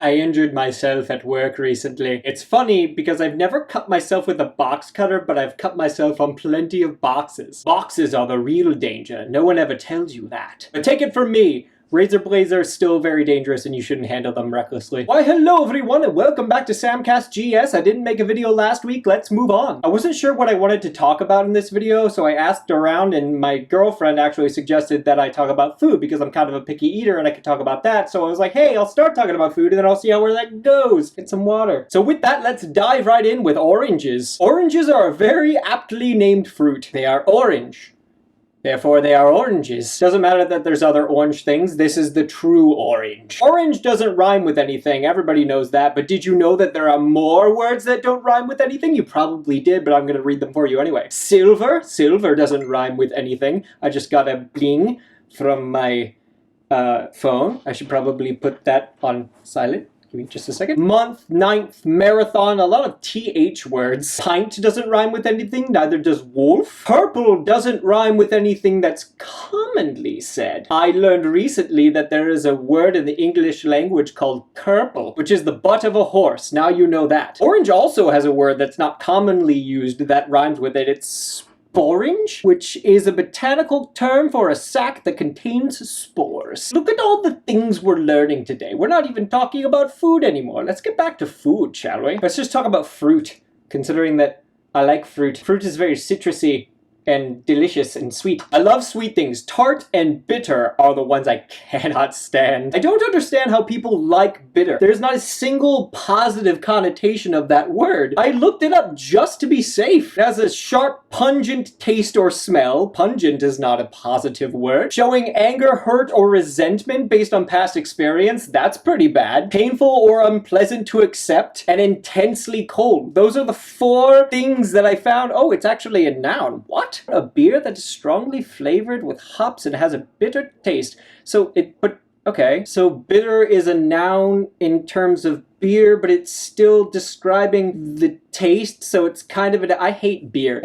I injured myself at work recently. It's funny because I've never cut myself with a box cutter, but I've cut myself on plenty of boxes. Boxes are the real danger. No one ever tells you that. But take it from me, razor blades are still very dangerous and you shouldn't handle them recklessly. Why hello everyone and welcome back to SamCastGS. I didn't make a video last week, let's move on. I wasn't sure what I wanted to talk about in this video, so I asked around and my girlfriend actually suggested that I talk about food because I'm kind of a picky eater and I could talk about that. So I was like, hey, I'll start talking about food and then I'll see where that goes. Get some water. So with that, let's dive right in with oranges. Oranges are a very aptly named fruit. They are orange. Therefore, they are oranges. Doesn't matter that there's other orange things, this is the true orange. Orange doesn't rhyme with anything, everybody knows that, but did you know that there are more words that don't rhyme with anything? You probably did, but I'm gonna read them for you anyway. Silver. Silver doesn't rhyme with anything. I just got a bling from my phone. I should probably put that on silent. Give me just a second. Month, ninth, marathon, a lot of TH words. Pint doesn't rhyme with anything, neither does wolf. Purple doesn't rhyme with anything that's commonly said. I learned recently that there is a word in the English language called kerple, which is the butt of a horse. Now you know that. Orange also has a word that's not commonly used that rhymes with it. It's sporange, which is a botanical term for a sac that contains spores. Look at all the things we're learning today. We're not even talking about food anymore. Let's get back to food, shall we? Let's just talk about fruit, considering that I like fruit. Fruit is very citrusy and delicious and sweet. I love sweet things. Tart and bitter are the ones I cannot stand. I don't understand how people like bitter. There's not a single positive connotation of that word. I looked it up just to be safe. It has a sharp, pungent taste or smell. Pungent is not a positive word. Showing anger, hurt, or resentment based on past experience. That's pretty bad. Painful or unpleasant to accept. And intensely cold. Those are the 4 things that I found. Oh, it's actually a noun. What? A beer that is strongly flavored with hops and has a bitter taste. So bitter is a noun in terms of beer, but it's still describing the taste, so it's kind of I hate beer.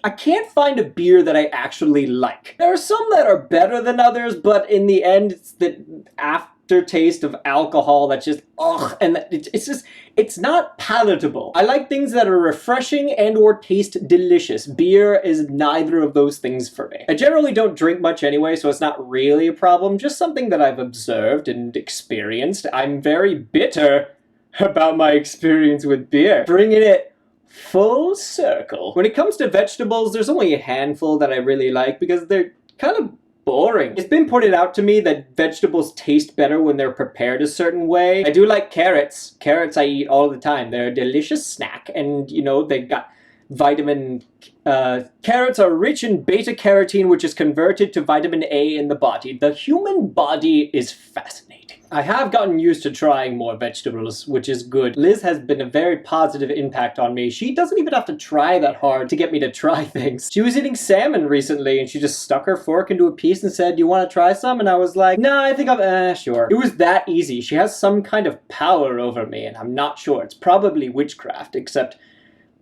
I can't find a beer that I actually like. There are some that are better than others, but in the end, it's the aftertaste of alcohol that's just, ugh, and it's not palatable. I like things that are refreshing and or taste delicious. Beer is neither of those things for me. I generally don't drink much anyway, so it's not really a problem, just something that I've observed and experienced. I'm very bitter about my experience with beer, bringing it full circle. When it comes to vegetables, there's only a handful that I really like because they're kind of boring. It's been pointed out to me that vegetables taste better when they're prepared a certain way. I do like carrots. Carrots I eat all the time. They're a delicious snack and, you know, they've got vitamin... carrots are rich in beta-carotene, which is converted to vitamin A in the body. The human body is fascinating. I have gotten used to trying more vegetables, which is good. Liz has been a very positive impact on me. She doesn't even have to try that hard to get me to try things. She was eating salmon recently and she just stuck her fork into a piece and said, "Do you want to try some?" And I was like, "No, I think sure." It was that easy. She has some kind of power over me and I'm not sure. It's probably witchcraft, except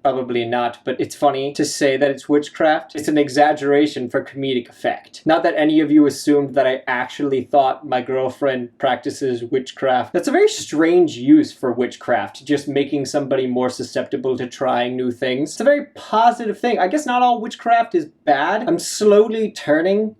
probably not, but it's funny to say that it's witchcraft. It's an exaggeration for comedic effect. Not that any of you assumed that I actually thought my girlfriend practices witchcraft. That's a very strange use for witchcraft, just making somebody more susceptible to trying new things. It's a very positive thing. I guess not all witchcraft is bad. I'm slowly turning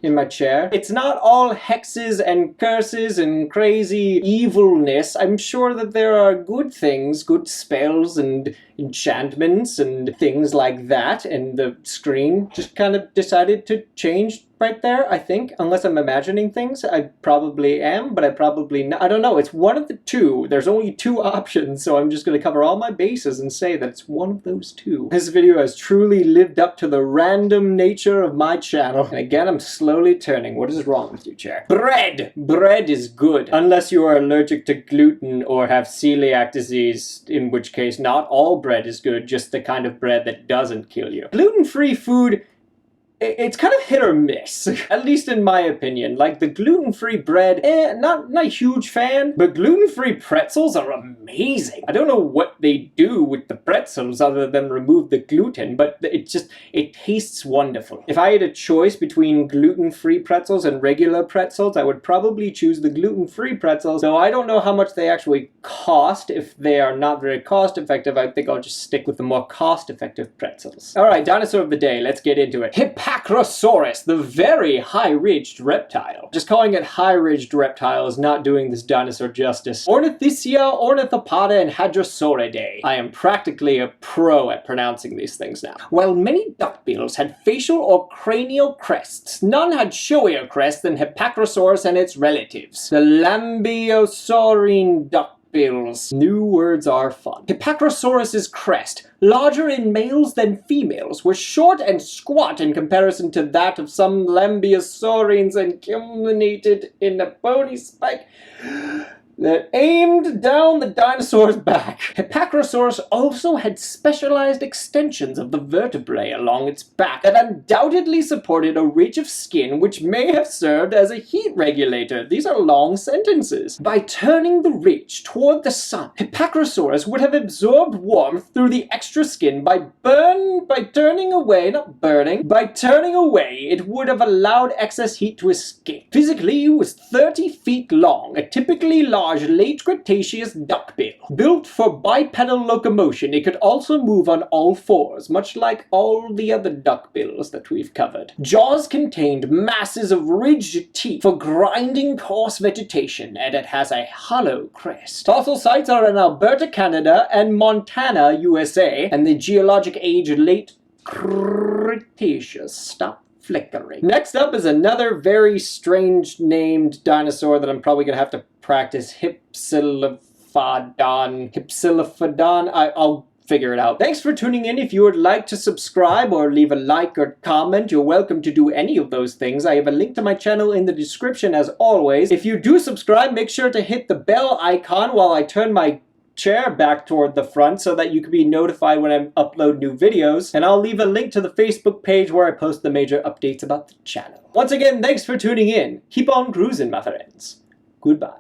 in my chair. It's not all hexes and curses and crazy evilness. I'm sure that there are good things, good spells and enchantments and things like that, and the screen just kind of decided to change right there, I think. Unless I'm imagining things. I probably am, but I probably not. I don't know. It's one of the two. There's only 2 options, so I'm just going to cover all my bases and say that it's one of those 2. This video has truly lived up to the random nature of my channel. And again, I'm slowly turning. What is wrong with you, chair? Bread! Bread is good. Unless you are allergic to gluten or have celiac disease, in which case not all bread is good, just the kind of bread that doesn't kill you. Gluten-free food it's kind of hit or miss, at least in my opinion. Like the gluten-free bread, not a huge fan, but gluten-free pretzels are amazing. I don't know what they do with the pretzels other than remove the gluten, but it tastes wonderful. If I had a choice between gluten-free pretzels and regular pretzels, I would probably choose the gluten-free pretzels, though I don't know how much they actually cost. If they are not very cost-effective, I think I'll just stick with the more cost-effective pretzels. Alright, dinosaur of the day, let's get into it. Hipacrosaurus, the very high-ridged reptile. Just calling it high-ridged reptile is not doing this dinosaur justice. Ornithischia, Ornithopoda, and Hadrosauridae. I am practically a pro at pronouncing these things now. While many duckbills had facial or cranial crests, none had showier crests than Hipacrosaurus and its relatives, the Lambeosaurine duckbills. New words are fun. Hipacrosaurus's crest, larger in males than females, was short and squat in comparison to that of some Lambeosaurines and culminated in a bony spike that aimed down the dinosaur's back. Hipacrosaurus also had specialized extensions of the vertebrae along its back that undoubtedly supported a ridge of skin which may have served as a heat regulator. These are long sentences. By turning the ridge toward the sun, Hipacrosaurus would have absorbed warmth through the extra skin by turning away, it would have allowed excess heat to escape. Physically, it was 30 feet long, a typically large late Cretaceous duckbill. Built for bipedal locomotion, it could also move on all fours, much like all the other duckbills that we've covered. Jaws contained masses of ridged teeth for grinding coarse vegetation, and it has a hollow crest. Fossil sites are in Alberta, Canada, and Montana, USA, and the geologic age late Cretaceous. Stop flickering. Next up is another very strange named dinosaur that I'm probably gonna have to practice. Hypsilophodon. I'll figure it out. Thanks for tuning in. If you would like to subscribe or leave a like or comment, you're welcome to do any of those things. I have a link to my channel in the description as always. If you do subscribe, make sure to hit the bell icon while I turn my chair back toward the front so that you can be notified when I upload new videos, and I'll leave a link to the Facebook page where I post the major updates about the channel. Once again, thanks for tuning in. Keep on cruising, my friends. Goodbye.